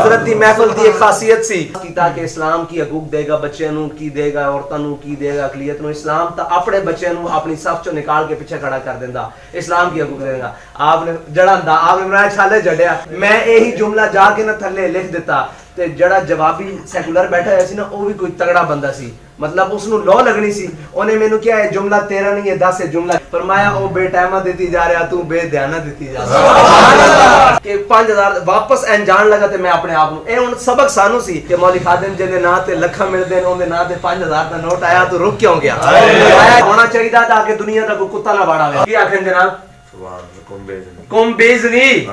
حضرت دی محفل دی ایک خاصیت سی کیتا کہ اسلام کی حقوق دے گا بچے نو کی دے گا عورتاں نو کی دے گا اقلیت نو اسلام تا اپنے بچے نو اپنی صف چوں نکال کے پیچھے کھڑا کر دیندا اسلام کی حقوق دے گا آپ نے جڑا ہندا آپ نے بنایا چھالے جڑیا میں یہی جملہ جا کے نہ تھلے لکھ دیتا تے جڑا جوابی سیکولر بیٹھا ہوا سی نا وہ بھی کوئی تگڑا بندہ سی مطلب اس نو لو لگنی سی اونے مینوں کیا ہے جملہ تیرا نہیں ہے 10 ہے جملہ فرمایا او بے ٹائمہ دیتی جا رہا تو بے دھیانہ دیتی جا رہا کہ 5000 واپس این جان لگا تے میں اپنے آپ نو اے ہن سبق سانو سی کہ مولی خادم جے دے نا تے لکھاں ملدے نے اون دے نا تے 5000 دا نوٹ آیا تو رک کیوں گیا ہونا چاہیے تھا کہ دنیا دا کوئی کتا نہ باڑا ہویا کی آکھن جناب کم بیزنی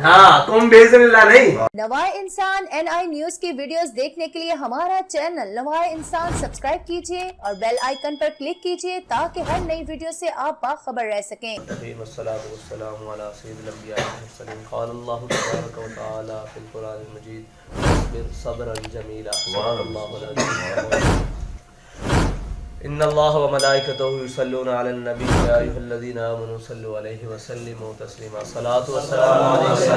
ہاں کم بیزنی اللہ نہیں. نوائے انسان NI نیوز کی ویڈیوز دیکھنے کے لیے ہمارا چینل نوائے انسان سبسکرائب کیجیے اور بیل آئیکن پر کلک کیجیے تاکہ ہر نئی ویڈیو سے آپ باخبر رہ سکیں. والصلاة والسلام علی سید الانبیاء والمرسلین قال اللہ تبارک و تعالی فی القرآن المجید اصبر صبرا جمیلا سبحان اللہ العظیم. ان اللہ و ملائکتہ یصلون علی النبی یا ایھا الذین آمنوا صلوا علیہ وسلموا تسلیما. الصلاۃ والسلام علیک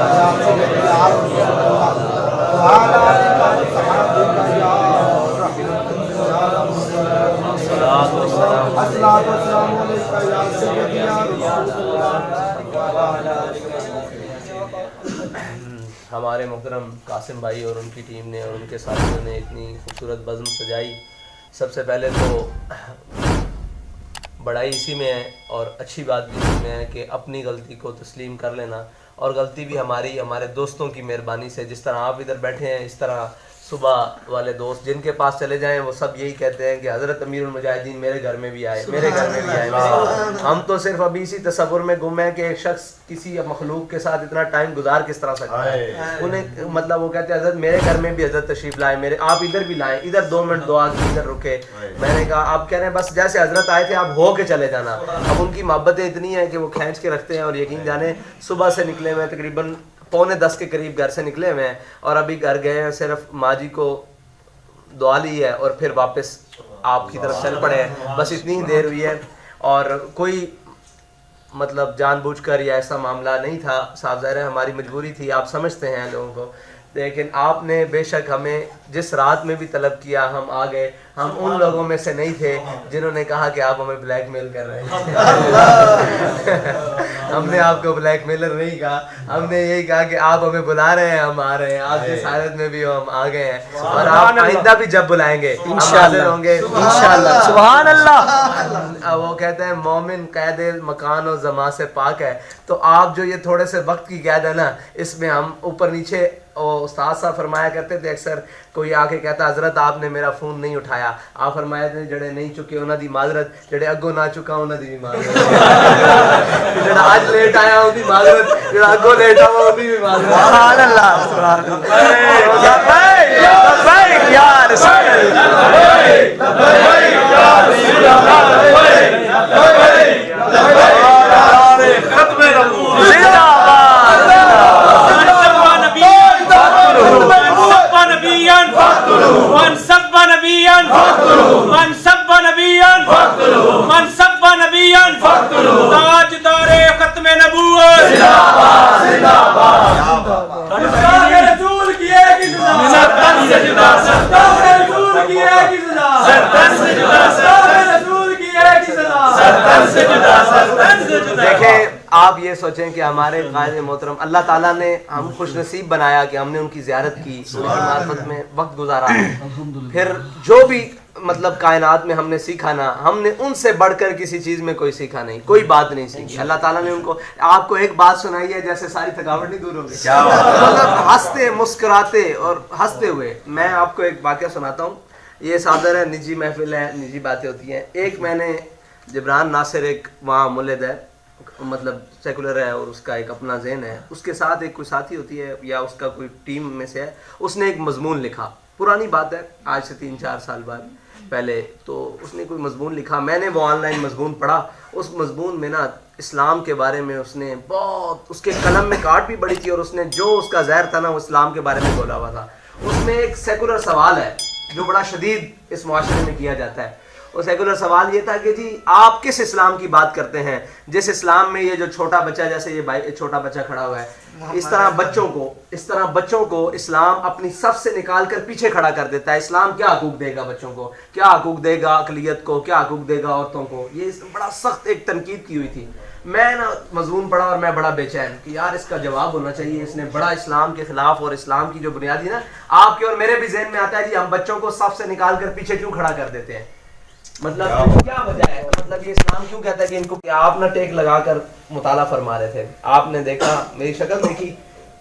ہمارے محترم قاسم بھائی اور ان کی ٹیم نے اور ان کے ساتھیوں نے اتنی خوبصورت بزم سجائی. سب سے پہلے تو بڑائی اسی میں ہے اور اچھی بات بھی اسی میں ہے کہ اپنی غلطی کو تسلیم کر لینا اور غلطی بھی ہماری ہمارے دوستوں کی مہربانی سے. جس طرح آپ ادھر بیٹھے ہیں اس طرح صبح والے دوست جن کے پاس چلے جائیں وہ سب یہی کہتے ہیں کہ حضرت امیر المجاہدین میرے گھر میں بھی آئے میرے گھر میں بھی آئے. ہم تو صرف ابھی اسی تصور میں گم ہیں کہ ایک شخص کسی مخلوق کے ساتھ اتنا ٹائم گزار کس طرح سکتا ہے. انہیں مطلب وہ کہتے ہیں حضرت میرے گھر میں بھی حضرت تشریف لائے میرے آپ ادھر بھی لائیں ادھر 2 منٹ دعا کی ادھر رکے. میں نے کہا آپ کہہ رہے ہیں بس جیسے حضرت آئے تھے آپ ہو کے چلے جانا. اب ان کی محبتیں اتنی ہیں کہ وہ کھینچ کے رکھتے ہیں اور یقین جانے صبح سے نکلے ہوئے تقریباً 9:45 کے قریب گھر سے نکلے ہوئے ہیں اور ابھی گھر گئے ہیں صرف ماں جی کو دعا لی ہے اور پھر واپس آپ کی طرف چل پڑے ہیں. بس اتنی ہی دیر ہوئی ہے اور کوئی مطلب جان بوجھ کر یا ایسا معاملہ نہیں تھا. صاحب ظاہر ہے ہماری مجبوری تھی آپ سمجھتے ہیں لوگوں کو. لیکن آپ نے بے شک ہمیں جس رات میں بھی طلب کیا ہم آ گئے. ہم ان لوگوں میں سے نہیں تھے جنہوں نے کہا کہ آپ ہمیں بلیک میل کر رہے ہیں. ہم نے آپ کو بلیک میلر نہیں کہا. ہم نے یہی کہا کہ آپ ہمیں بلا رہے ہیں ہم آ رہے ہیں. آپ جس حالت میں بھی ہو ہم آ گئے ہیں اور آپ آئندہ بھی جب بلائیں گے ہم حاضر ہوں گے انشاءاللہ. سبحان اللہ. وہ کہتے ہیں مومن قید مکان و زمان سے پاک ہے. تو آپ جو یہ تھوڑے سے وقت کی قید ہے نا اس میں ہم اوپر نیچے استاد صاحب فرمایا کرتے تھے اکثر کوئی آ کے کہتا حضرت آپ نے میرا فون نہیں اٹھایا. آپ فرمایا تھے جڑے نہیں چکے انہاں دی معذرت جڑے اگوں نہ چکا انہاں دی بھی معذرت. جڑا آج لیٹ آیا ان دی معذرت جڑا اگوں لیٹ آیا ان دی بھی معذرت. سبحان اللہ سبحان اللہ یا رسول دیکھیں آپ یہ سوچیں کہ ہمارے قائد محترم اللہ تعالیٰ نے ہم خوش نصیب بنایا کہ ہم نے ان کی زیارت کی ان کی معرفت میں وقت گزارا. پھر جو بھی مطلب کائنات میں ہم نے سیکھا نا ہم نے ان سے بڑھ کر کسی چیز میں کوئی سیکھا نہیں کوئی بات نہیں سیکھی. اللہ تعالیٰ نے ان کو آپ کو ایک بات سنائی ہے جیسے ساری تھکاوٹ نہیں دور ہو گئی. مطلب ہنستے مسکراتے اور ہنستے ہوئے. میں آپ کو ایک واقعہ سناتا ہوں. یہ صادر ہے نجی محفل ہے نجی باتیں ہوتی ہیں. ایک میں نے جبران ناصر ایک وہاں مولد ہے مطلب سیکولر ہے اور اس کا ایک اپنا ذہن ہے. اس کے ساتھ ایک کوئی ساتھی ہوتی ہے یا اس کا کوئی ٹیم میں سے ہے. اس نے ایک مضمون لکھا پرانی بات ہے آج سے 3-4 سال بعد پہلے. تو اس نے کوئی مضمون لکھا میں نے وہ آن لائن مضمون پڑھا. اس مضمون میں نا اسلام کے بارے میں اس نے بہت اس کے قلم میں کاٹ بھی بڑی تھی اور اس نے جو اس کا زہر تھا نا وہ اسلام کے بارے میں بولا ہوا تھا. اس میں ایک سیکولر سوال ہے جو بڑا شدید اس معاشرے میں کیا جاتا ہے. وہ سیکولر سوال یہ تھا کہ جی آپ کس اسلام کی بات کرتے ہیں جس اسلام میں یہ جو چھوٹا بچہ, جیسے یہ چھوٹا بچہ کھڑا ہوا ہے, اس طرح بچوں کو اسلام اپنی صف سے نکال کر پیچھے کھڑا کر دیتا ہے. اسلام کیا حقوق دے گا بچوں کو, کیا حقوق دے گا اقلیت کو, کیا حقوق دے گا عورتوں کو. یہ بڑا سخت ایک تنقید کی ہوئی تھی. میں نا مضمون پڑھا اور میں بڑا بے چین کہ یار اس کا جواب ہونا چاہیے. اس نے بڑا اسلام کے خلاف اور اسلام کی جو بنیادی نا آپ کے اور میرے بھی ذہن میں آتا ہے جی ہم بچوں کو صف سے نکال کر پیچھے کیوں کھڑا کر دیتے ہیں, مطلب کیا وجہ ہے, مطلب یہ اسلام کیوں کہتا ہے کہ ان کو, آپ نہ ٹیک لگا کر مطالعہ فرما رہے تھے, آپ نے دیکھا میری شکل دیکھی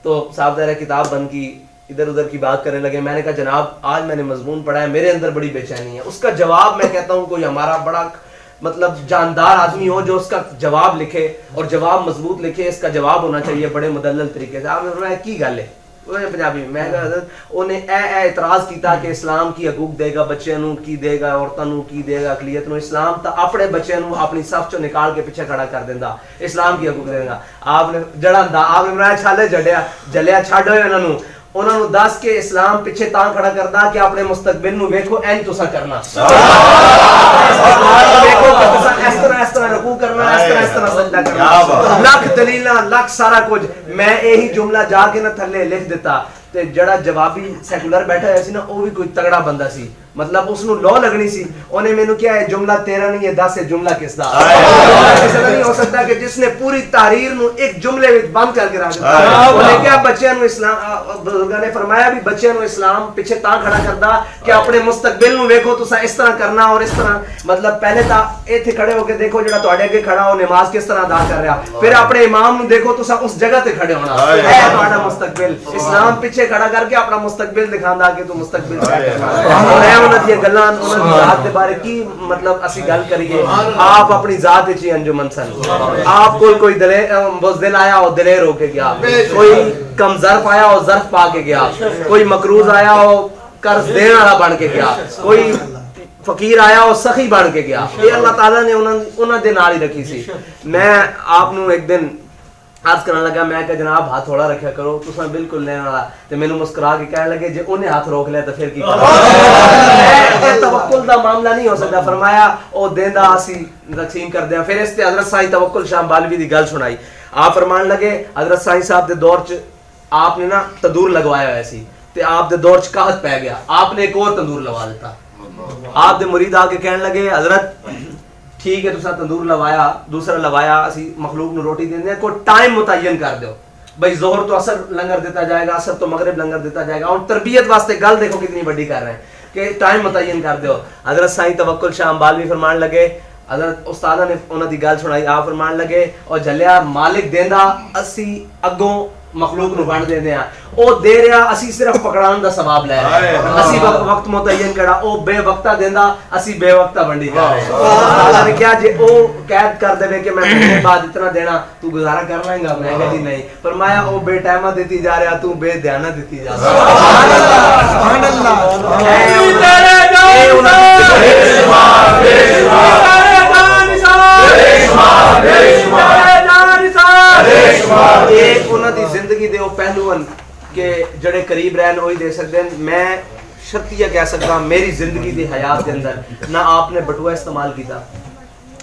تو صاحب ذرا کتاب بند کی, ادھر ادھر کی بات کرنے لگے. میں نے کہا جناب آج میں نے مضمون پڑھا ہے, میرے اندر بڑی بے چینی ہے. اس کا جواب میں کہتا ہوں کوئی ہمارا بڑا مطلب جاندار آدمی ہو جو اس کا جواب لکھے اور جواب مضبوط لکھے, اس کا جواب ہونا چاہیے بڑے مدلل طریقے سے. آپ نے فرمایا کی گل ہے پنجابی میں انہیں اعتراض کیتا کہ اسلام کی حقوق دے گا بچے نو, کی دے گا عورتوں نو, کی دے گا اقلیت نو. اسلام تا اپنے بچے نو اپنی صف چوں نکال کے پیچھے کھڑا کر دیندا, اسلام کی حقوق دے گا. آپ نے جڑا آپ نے فرمایا چھالے جلیا چھڈ ہوئے انہاں نو دس کے اسلام پیچھے تاں کھڑا کردا کہ اپنے مستقبل نو ویکھو این تساں کرنا, ویکھو کہ تساں اس طرح رکوع کرنا, اس طرح سجدہ کرنا, لاکھ دلیلاں لاکھ سارا کچھ. میں یہی جملہ جا کے نہ تھلے لکھ دیتا تے جڑا جوابی سیکولر بیٹھا ہوا سی نا وہ بھی کوئی تگڑا بندہ سی, مطلب اس نو لو لگنی سی. انہیں مینوں کیا ہے جملہ تیرا نہیں ہے 10 ہے جملہ کس دا. ایسا نہیں ہو سکتا کہ جس نے پوری تحریر نو ایک جملے وچ بند کر کے رکھ دتا. انہیں کیا بچیاں نو اسلام, بزرگاں نے فرمایا بھی بچیاں نو اسلام پیچھے تاں کھڑا کردا کہ اپنے مستقبل نو ویکھو تساں اس طرح کرنا اور اس طرح, مطلب پہلے تا ایتھے کھڑے ہو کے دیکھو جڑا تواڈے اگے کھڑا ہو نماز کس طرح ادا کر رہا, پھر اپنے امام نو دیکھو تساں اس جگہ تے کھڑے ہونا, اے تہاڈا مستقبل. اسلام پیچھے کھڑا کر کے اپنا مستقبل دکھاندا کہ تو مستقبل کیا کرنا. اور اے انہاں دی گلاں انہاں دی ذات دے بارے کی مطلب اسی گل کریے. آپ اپنی ذات وچ ہی انجمن سن, آپ کوئی بزدل آیا اور دلیر ہو کے گیا, کوئی کم ظرف آیا اور ظرف پا کے گیا, کوئی مقروض آیا اور قرض دینے والا بن کے گیا, کوئی فقیر آیا اور سخی بن کے گیا. یہ اللہ تعالیٰ نے انہاں دے نال ہی رکھی سی. میں آپ نو ایک دن عرض کرنے لگا, میں کہ جناب ہاتھ تھوڑا رکھیا کرو تساں بالکل لینے والا, تے مینوں مسکرا کے کہنے لگے جے انہیں ہاتھ روک لیا تو پھر کی کرنا. توکل دا معاملہ نہیں ہو سکتا. فرمایا او دیندا اسی تقسیم کر دیا. پھر اس تے حضرت سائیں توکل شاہ بالوی دی گل سنائی. آپ فرمان لگے حضرت سائیں صاحب دے دور چ آپ نے نا تندور لگوایا ہوا سی تے آپ دے دور چ قحط پی گیا, آپ نے ایک اور تندور لگوا دیتا. آپ دے مرید آ کے کہنے لگے حضرت ٹھیک ہے تساں تندور لوایا, دوسرا لوایا, اسی مخلوق نو روٹی دیندے ہیں, کوئی ٹائم متعین کر دیو بھائی ظہر تو اثر لنگر دیتا جائے گا, اثر تو مغرب لنگر دیتا جائے گا. اور تربیت واسطے گل دیکھو کتنی بڑی کر رہے ہیں کہ ٹائم متعین کر دیو. حضرت سائیں توکل شاہ بالوی فرمان لگے, حضرت استادہ نے انہاں دی گل سنائی, آپ فرمان لگے اور جلیا مالک دیندا اسی اگوں مخلوق نو بن دیندے ہیں, او دے رہا اسی صرف پکڑان دا ثواب لے رہے ہیں, اسی وقت متعین کرا, او بے وقتہ دیندا اسی بے وقتہ بنڈی کر رہے ہیں. اللہ نے کیا جے او قید کر دے کہ میں مہینے بعد اتنا دینا تو گزارا کر لیں گا, میں کہا جی نہیں. فرمایا او بے ٹائمہ دیتی جا رہا تو بے دھیانہ دیتی جا رہا. سبحان اللہ. ایک انہاں دی زندگی دے او پہلو ہیں کہ جڑے قریب رہن وہی دے سکتے ہیں. میں شرطیہ کہہ سکتا ہوں میری زندگی دی حیات کے اندر نہ آپ نے بٹوا استعمال کیتا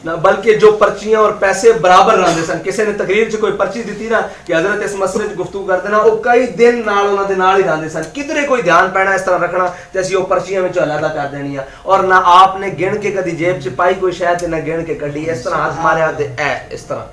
نہ بلکہ جو پرچیاں اور پیسے برابر رہندے سن. کسی نے تقریر چ کوئی پرچی دیتی نا کہ حضرت اس مسئلے چ گفتگو کرتے نا, وہ کئی دن نال انہاں دے نال ہی رہندے سن. کدھرے کوئی دھیان پینا اس طرح رکھنا تے اسی وہ پرچیاں وچ علیحدہ کر دینی ہے, اور نہ آپ نے گن کے کدی جیب چ پائی کوئی شے تے نہ گن کے کڈی, اس طرح ہاتھ ماریا تے اے اس طرح.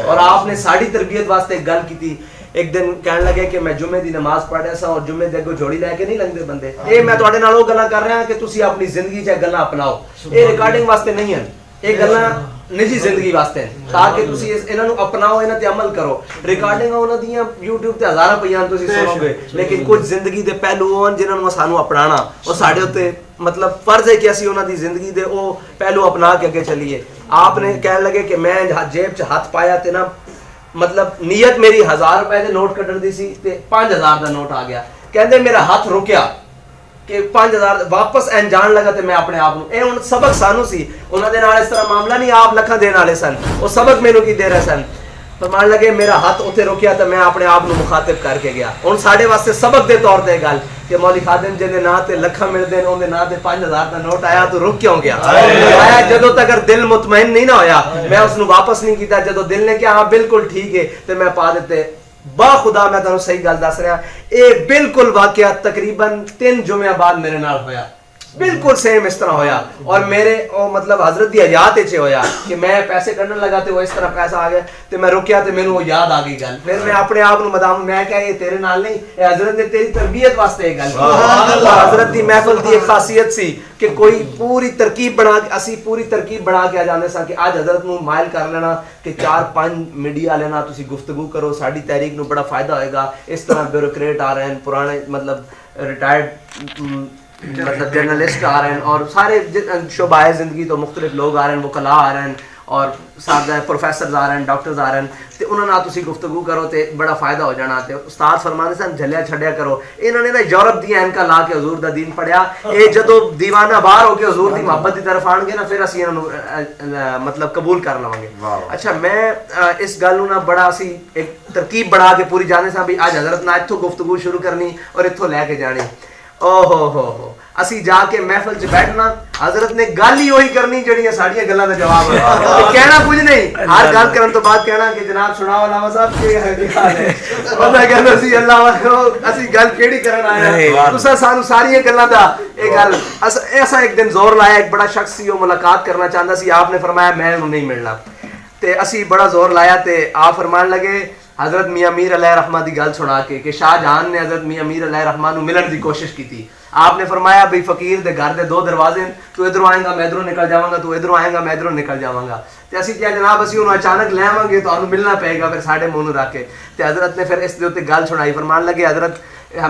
اور آپ نے ساری تربیت واسطے گل کیتی. ایک دن کہنے لگے کہ میں جمعے دی نماز پڑھ رہا سا اور جمعے دے کو جوڑی لے کے نہیں لنگدے بندے. اے میں تواڈے نال او گلاں کر رہا ہاں کہ تسی اپنی زندگی چ گلاں اپناؤ. اے ریکارڈنگ واسطے نہیں ہیں, اے گلاں نجی زندگی واسطے ہیں تاکہ تسی انہاں نو اپناؤ, انہاں تے عمل کرو. ریکارڈنگ انہاں دیاں یوٹیوب تے ہزاراں پیاں تسی سنو گے, لیکن کچھ زندگی دے پہلو ہیں جنہاں نو سانو اپنانا اور ساڈے اوتے مطلب فرض ہے کہ اسی انہاں دی زندگی دے او پہلو اپنا کے اگے چلیے. آپ نے کہنے لگے کہ میں جیب چ ہاتھ پایا تے نا مطلب نیت میری 1000 روپے دے نوٹ کڈن دی سی تے 5000 دا نوٹ آ گیا. کہندے میرا ہاتھ رکیا کہ 5000 واپس این جان لگا تے میں اپنے آپ نو اے ہن سبق سانو سی. انہاں دے نال اس طرح معاملہ نہیں, آپ لکھاں دین والے سن, وہ سبق مینوں کی دے رہے سن. فرمان لگے میرا ہاتھ اتنے رکیا تو میں اپنے آپ کو مخاطب کر کے گیا ہوں سارے واسطے سبق دے طور تے گل کہ مولی خادم جی نا تے لکھاں ملتے ہیں انہوں نا تے 5000 کا نوٹ آیا تو رک کیوں گیا آیا جدو تک دل مطمئن نہیں نہ ہویا میں اس نو واپس نہیں کیتا جدو دل نے کہا ہاں بالکل ٹھیک ہے تو میں پا دیتے با خدا میں تمہیں صحیح گل دس رہا اے بالکل واقعہ تقریباً 3 جمعہ بعد میرے نال ہویا بالکل سیم اس طرح ہویا اور میرے مطلب حضرت دی حیات اچھے ہویا کہ میں پیسے کرنے لگا تے وہ اس طرح پیسہ آ گیا تے میں رکیا تے مینوں وہ یاد آ گئی گل پھر میں اپنے آپ نو مدام میں کہا یہ تیرے نال نہیں اے حضرت نے تیری تربیت واسطے یہ گل حضرت دی محفل دی ایک خاصیت سی کہ کوئی پوری ترکیب بنا کے اسی پوری ترکیب بنا کے آ جاندے سا کہ آج حضرت نو مائل کر لینا کہ 4-5 میڈیا والے نال تسی گفتگو کرو ساڈی تحریک نو بڑا فائدہ ہوئے گا اس طرح بیوروکریٹ آ رہے ہیں پرانے مطلب ریٹائرڈ مطلب جرنلسٹ آ رہے ہیں اور سارے شعبہ زندگی تو مختلف لوگ آ رہے ہیں وکلاء آ رہے ہیں اور سارے پروفیسرز آ رہے ہیں ڈاکٹرز آ رہے ہیں تے انہوں نے تسی گفتگو کرو تے بڑا فائدہ ہو جانا تے استاد فرمانے سن جھلیا چھڈیا کرو انہوں نے نا یورپ دی اینکا لا کے حضور دا دین پڑھیا اے جدو دیوانہ باہر ہو کے حضور دی محبت دی طرف آن گے نا پھر اسی انہوں مطلب قبول کر لواں گے اچھا میں اس گل نو نا بڑا اسی ایک ترکیب بنا کے پوری جانے سا بھی آج حضرت نا اتھوں گفتگو شروع کرنی اور اتھوں لے کے جانی ہو اسی جا کے محفل چ بیٹھنا حضرت نے گل ہی وہی کرنی جڑیاں ساڈیاں گلاں دا جواب ہے کہنا کچھ نہیں ہر گل کرن تو بعد کہنا کہ جناب سناؤ علامہ صاحب کی حال ہے پتہ کہنا سی اللہ والو اسی گل کیڑی کرن آیا تساں سانو ساری گلاں دا ایک گل ایسا ایک دن زور لایا ایک بڑا شخص سی وہ ملاقات کرنا چاہندا سی آپ نے فرمایا میں نہیں ملنا تے اسی بڑا زور لایا تے آپ فرمان لگے حضرت میاں میر علیہ رحمہ دی گل سنا کے کہ شاہ جہان نے حضرت میاں میر علیہ رحمہ نو ملن دی کوشش کی تھی آپ نے فرمایا بھئی فقیر دے گھر دے 2 دروازے ہیں تو ادھروں آئیں گا میں ادھروں نکل جاواں گا تو ادھروں آئیں گا میں ادھروں نکل جاواں گا تے اسی کیا جناب اسی انہوں اچانک لے آواں گے تو انہوں ملنا پئے گا پھر ساڈے منہ نو رکھ کے تے حضرت نے پھر اس دے اوتے گل سنائی فرمان لگے حضرت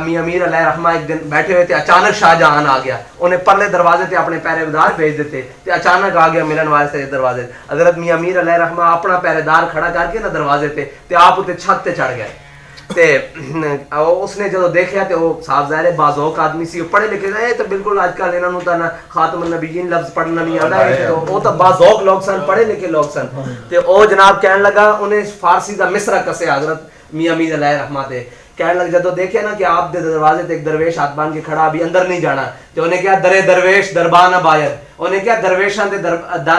میاں میر علیہ رحمہ ایک دن بیٹھے ہوئے تھے اچانک شاہ جہان آ گیا انہیں پرلے دروازے تے اپنے پہرے دار بھیج دیتے تے اچانک آ گیا ملن واسطے دروازے حضرت میاں میر علیہ رحمہ اپنا پہرے دار کھڑا کر کے نا دروازے تے آپ تے چھت تے چڑھ گئے تے اس نے جدو دیکھا تے وہ صاحب ظاہر باذوق آدمی سی پڑھے لکھے گئے تو بالکل آج کل انہوں نے نا خاتم النبیین لفظ پڑھنا نہیں آتا ہے تو وہ تو باذوق لوگ سن پڑھے لکھے لوگ سن تے او جناب کہنے لگا انہیں فارسی دا مصرع کسے حضرت میاں میر علیہ رحمہ تے کہنے لگ جدو دیکھے نا کہ آپ دے دروازے تے ایک درویش ہاتھ باندھ کے کھڑا ابھی اندر نہیں جانا تے انہیں کیا درے درویش دربان نہ باید انہیں کیا درویشاں دے در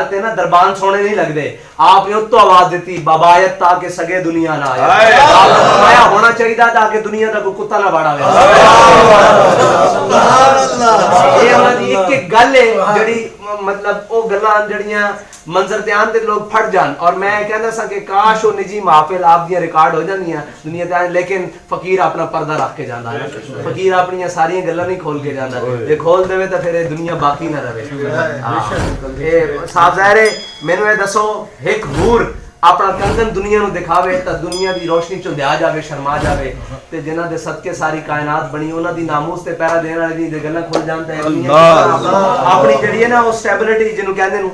تے نا دربان سونے نہیں لگ دے آپ نے اتو آواز دیتی بابایت تاکہ سگے دنیا نہ آئے آپ نے فرمایا ہونا چاہیے تاکہ دنیا دا کوئی کتا نہ باڑا ہوئے یہ ہماری ایک گل ہے جڑی مطلب او گلاں جڑیاں منظر دھیان دے لوگ پھٹ جان اور میں کہنا سا کہ کاش وہ نجی محافل آپ دیاں ریکارڈ ہو جاندیاں دنیا تے لیکن فقیر اپنا پردہ رکھ کے جاندا ہے فقیر اپنی ساری گلاں نہیں کھول کے جاندا جے کھول دے تے پھر دنیا باقی نہ رہے اے صاحب ظاہر ہے مینوں اے دسو ایک حور اپنا کنگن دنیا نو دکھاوے تا دنیا دی روشنی چوں دیا جاوے شرما جاوے تے جنہاں دے صدقے ساری کائنات بنی انہاں دی ناموس تے پیرا دین والے دی گلاں کھل جاندا ہے اپنی جڑی ہے نا وہ سٹیبلٹی جنوں کہندے نو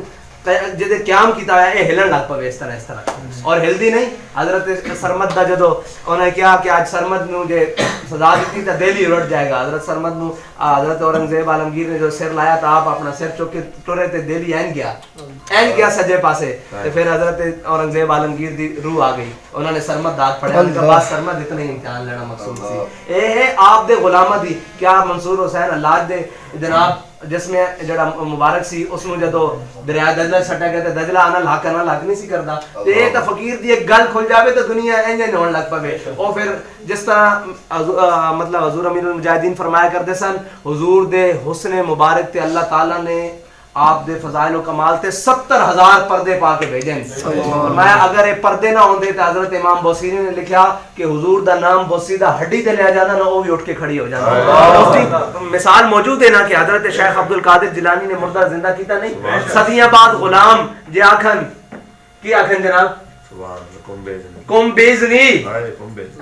جدے قیام کیتا ہے اے ہلن لگ پوے اس طرح اور ہلدی نہیں حضرت سرمد دا جدو انہوں نے کہا کہ آج سرمد نو جے سزا دیتی تا دل ہی رٹ جائے گا حضرت سرمد نو حضرت اورنگزیب عالمگیر نے جو سر لایا تا آپ اپنا سر چوک کے ٹرے تے دل ہی این گیا سجے پاسے تے پھر حضرت اورنگزیب عالمگیر دی روح آ گئی انہوں نے سرمد داد پڑھیا ان کا بعد سرمد اتنے امتحان لینا مقصود سی اے ہے آپ دے غلامہ دی کیا منصور حسین اللہ دے جناب جس میں جڑا مبارک سی اس نو جدو دریا دجلہ سٹا گیا تے دجلہ آنا لاکھ نہیں سی کردا تے تے فقیر دی ایک گل کھل جاوے تے دنیا انج ہون لگ پوے او پھر جس طرح مطلب حضور امیر المجاہدین فرمایا کرتے سن حضور دے حسن مبارک تے اللہ تعالیٰ نے آپ دے فضائل و کمال تے 70,000 پردے پا کے بھیجن فرمایا اگر یہ پردے نہ ہوندے تے حضرت امام بوسیری نے لکھا کہ حضور دا نام بوسیدہ ہڈی تے لیا جانا نا وہ بھی اٹھ کے کھڑی ہو جانا اس کی مثال موجود ہے نا کہ حضرت شیخ عبد القادر جیلانی نے مردہ زندہ کیتا نہیں صدیاں بعد غلام جے آکھن کی آکھن جناب کم بیزنی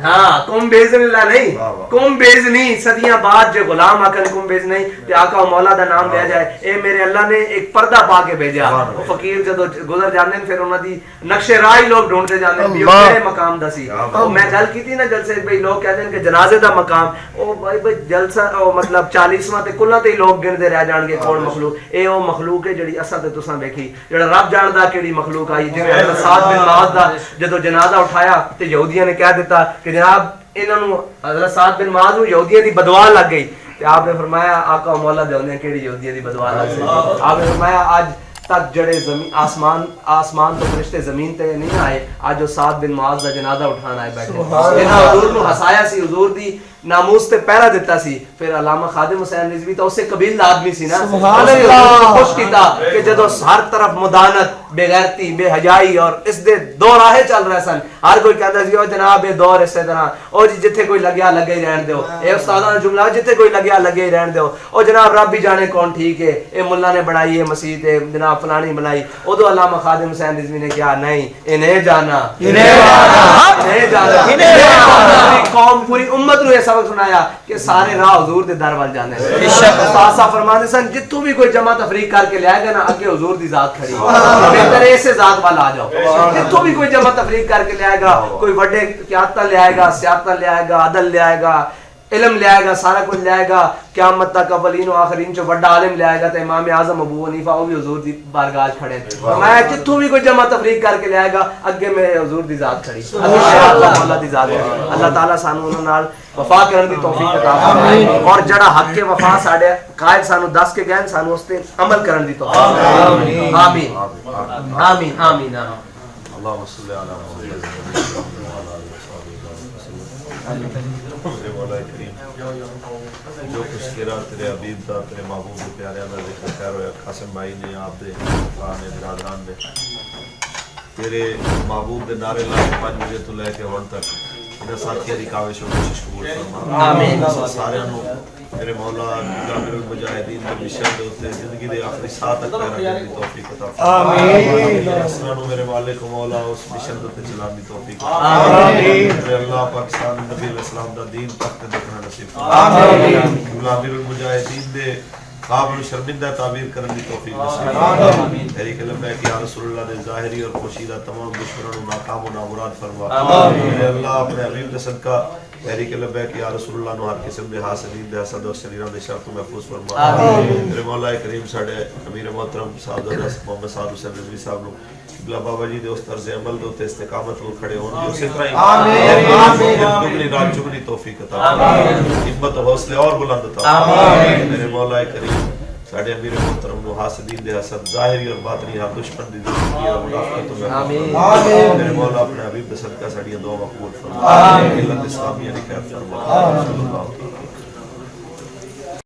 ہاں کم بیزن اللہ نہیں کم بیزنی صدیاں بعد جو غلام آکن کم بیز نہیں تے آقا و مولا دا نام لیا جائے اے میرے اللہ نے ایک پردہ پا کے بھیجا وہ فقیر جدو گزر جانے پھر انہوں دی نقش راہی لوگ ڈھونڈتے جانے بھی میرے مقام دا سی میں گل کی تھی نا جلسے بھئی لوگ کہتے ہیں کہ جنازے دا مقام او بھئی جلسہ مطلب 40واں تے کلہ تے لوگ گندے رہ جان گے کون مخلوق اے او مخلوق ہے جڑی اساں تے تساں دیکھی جڑا رب جاندا کیڑی مخلوق آئی جویں حضرت سعد بن معاذ جنازہ جدو جنازہ اٹھایا تے یہودیاں نے کہہ دیتا کہ جناب انہاں نو حضرت سعد بن معاذ نو یہودیاں دی بدوا لگ گئی تے آپ نے فرمایا آقا و مولا دے ہوندے کیڑی یہودیاں دی بدوا لگ گئی. آپ نے فرمایا آج تک جڑے زمین آسمان تو فرشتے زمین تے نہیں آئے, آج جو سعد بن معاذ دا جنازہ اٹھانا آئے بیٹھے. جنہاں حضور نو ہسایا سی, حضور دی ناموس تے پہرا دیتا سی. پھر علامہ خادم حسین رضوی تو اسے قبیل آدمی سی نا, خوش کیتا کہ جدو ہر طرف مدانت, بے غیرتی, بے حیائی اور اس دے دو راہیں چل رہے سن. ہر کوئی کہتا سی او جناب یہ دور اسی طرح, او جی جتھے کوئی لگیا لگے ہی رہن دیو. اے استاداں دا جملہ, جتھے کوئی لگیا لگے ہی رہن دیو. او جناب رب بھی جانے کون ٹھیک ہے, اے ملا نے بنائی ہے مسجد, اے جناب فلانی بنائی. ادو علامہ خادم حسین رضوی نے کہا نہیں انہیں جانا, انہیں جانا. قوم پوری امت نو یہ سبق سنایا کہ سارے راہ حضور دے در وال جانے. استاد صاحب فرماندے سن جتوں بھی کوئی جمع تفریق کر کے لے گا نا اگے حضور دی ذات کھڑی, بہتر ایسے ذات وال آ جاؤ. جتوں بھی کوئی جمع تفریق کر کے لے آئے گا, کوئی بڑے قیادت لے آئے گا, سیادت لے آئے گا, عدل لے آئے گا, علم لے آئے گا, سارا کچھ لے آئے گا. قیامت تک اولین و آخرین چو بڑا عالم لے آئے گا. تو امام اعظم ابو حنیفہ وہ بھی حضور دی بارگاہ کھڑے. میں جتوں بھی کوئی جمع تفریق کر کے لے آئے گا اگے میں حضور دی ذات کھڑی, اللہ مولا دی ذات کھڑی. اللہ تعالیٰ سانو انہاں نال وفا کرن دی توفیق عطا فرمائے, اور جڑا حق کے وفا ساڈے قائد سانو دس کے گئے سانو اس تے عمل کرن دی توفیق. آمین آمین آمین آمین. اللهم صل على محمد میرے مولا کریم جو کچھ تیرا تیرے حبیب دا تیرے محبوب دے پیارے دا ذکر کر رہے قاسم بھائی نے, آپ دے خان برادران نے تیرے محبوب دے نعرے لا کے 5 بجے تو لے کے ہن تک انہاں ساتھیاں دی کاوش و کوشش قبول فرما. آمین. سارے نو میرے مولا جابر المجاہدین دے مشن دے اوتے زندگی دے آخری ساہ تک رہنے دی توفیق عطا فرما. آمین. اسلام میرے مالک و مولا اس مشن دے چلانے دی توفیق. آمین. میرے اللہ پاکستان نبی علیہ السلام دا دین تک دیکھنا نصیب فرما. آمین. جابر المجاہدین دے قابل شرمندہ تعبیر کرنے دی توفیق نصیب فرما. آمین. تیری کلمہ ہے کہ یا رسول اللہ دے ظاہری اور پوشیدہ تمام دشمنوں کو ناکام و نامراد فرما. آمین. میرے اللہ اپنے حبیب دے صدقہ تیری کلمہ ہے کہ یا رسول اللہ نو ہر قسم دے حاسدین دے حسد اور شریران دے شر تو محفوظ فرما. آمین. میرے مولا کریم ساڈے امیر محترم صاحب محمد صاحب حسین رضوی صاحب نو قبلہ بابا جی دے اس طرز عمل دے تے استقامت کو کھڑے ہون دی اسی طرح آمین دگنی رات چگنی توفیق عطا. آمین. ہمت و حوصلے اور بلند عطا. آمین. میرے مولا کریم ساڈے امیر محترم نو حاسدین دے حسد ظاہری اور باطنی ہر دشمن دی زندگی اور منافقت تو آمین. میرے مولا اپنے حبیب دے صدقہ ساڈیاں دعا قبول فرما. آمین. ملت اسلامیہ دی خیر فرما. صلی اللہ علیہ وسلم.